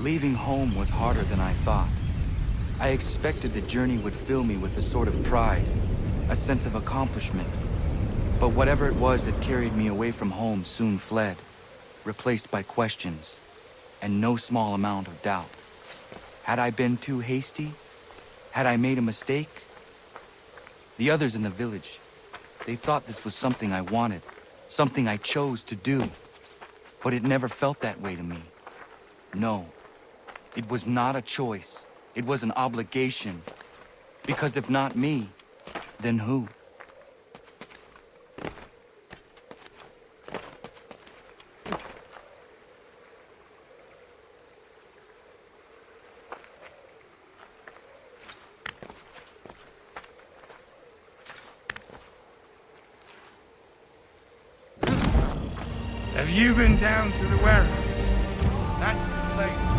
Leaving home was harder than I thought. I expected the journey would fill me with a sort of pride, a sense of accomplishment. But whatever it was that carried me away from home soon fled, replaced by questions, and no small amount of doubt. Had I been too hasty? Had I made a mistake? The others in the village, they thought this was something I wanted, something I chose to do. But it never felt that way to me. No, it was not a choice. It was an obligation. Because if not me, then who? Have you been down to the warehouse? That's the place.